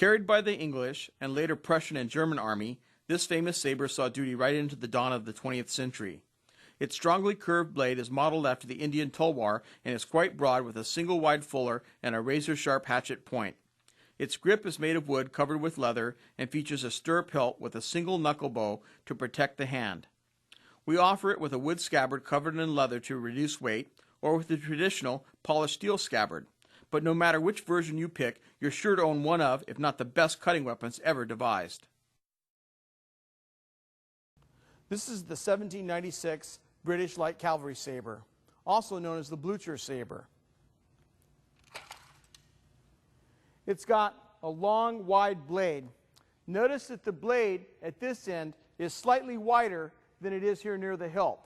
Carried by the English and later Prussian and German army, this famous saber saw duty right into the dawn of the 20th century. Its strongly curved blade is modeled after the Indian tulwar and is quite broad with a single wide fuller and a razor-sharp hatchet point. Its grip is made of wood covered with leather and features a stirrup hilt with a single knuckle bow to protect the hand. We offer it with a wood scabbard covered in leather to reduce weight, or with the traditional polished steel scabbard. But no matter which version you pick, you're sure to own one of, if not the best cutting weapons ever devised. This is the 1796 British Light Cavalry Saber, also known as the Blucher Saber. It's got a long, wide blade. Notice that the blade at this end is slightly wider than it is here near the hilt.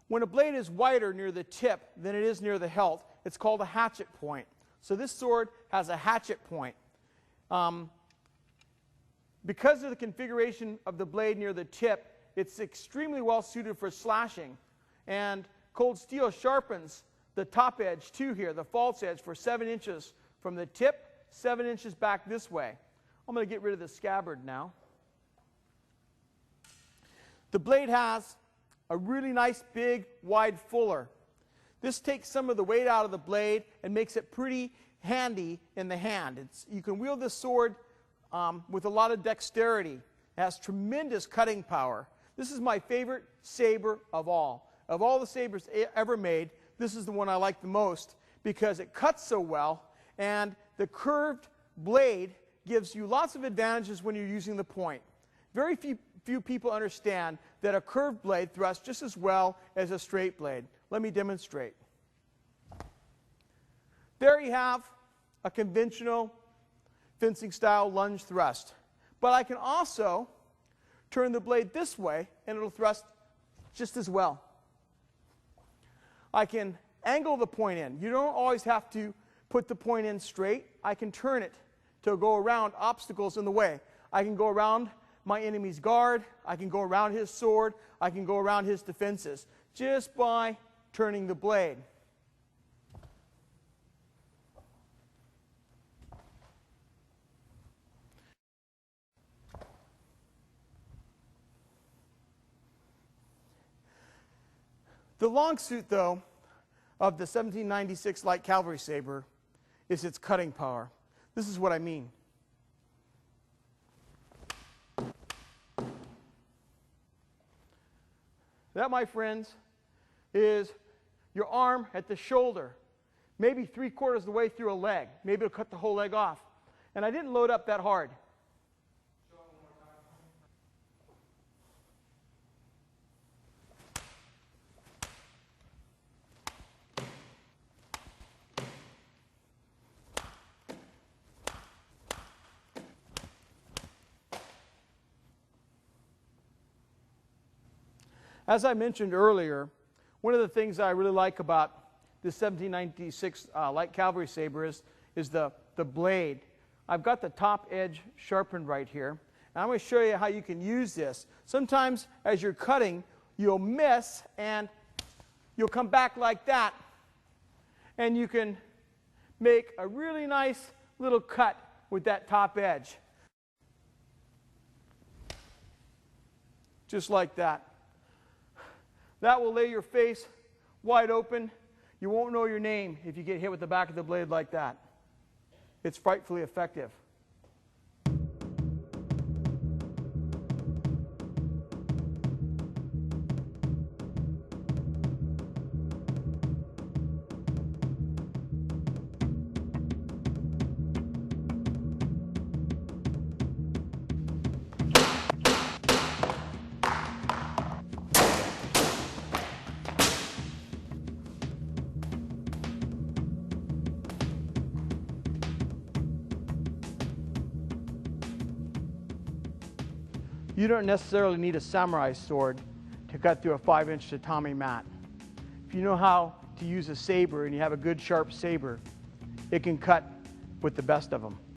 When a blade is wider near the tip than it is near the hilt, it's called a hatchet point. So this sword has a hatchet point. Because of the configuration of the blade near the tip, it's extremely well suited for slashing. And cold steel sharpens the top edge too here, the false edge, for 7 inches from the tip, 7 inches back this way. I'm going to get rid of the scabbard now. The blade has a really nice big wide fuller. This takes some of the weight out of the blade and makes it pretty handy in the hand. You can wield this sword with a lot of dexterity. It has tremendous cutting power. This is my favorite saber of all. Of all the sabers ever made, this is the one I like the most because it cuts so well, and the curved blade gives you lots of advantages when you're using the point. Very few people understand that a curved blade thrusts just as well as a straight blade. Let me demonstrate. There you have a conventional fencing style lunge thrust. But I can also turn the blade this way and it'll thrust just as well. I can angle the point in. You don't always have to put the point in straight. I can turn it to go around obstacles in the way. I can go around my enemy's guard. I can go around his sword. I can go around his defenses just by turning the blade. The long suit, though, of the 1796 Light Cavalry Saber is its cutting power. This is what I mean. That, my friends, is your arm at the shoulder, maybe 3/4 of the way through a leg. Maybe it'll cut the whole leg off. And I didn't load up that hard. As I mentioned earlier, one of the things I really like about this 1796 Light Cavalry Saber is the blade. I've got the top edge sharpened right here. And I'm going to show you how you can use this. Sometimes as you're cutting, you'll miss and you'll come back like that. And you can make a really nice little cut with that top edge. Just like that. That will lay your face wide open. You won't know your name if you get hit with the back of the blade like that. It's frightfully effective. You don't necessarily need a samurai sword to cut through a 5-inch tatami mat. If you know how to use a saber and you have a good sharp saber, it can cut with the best of them.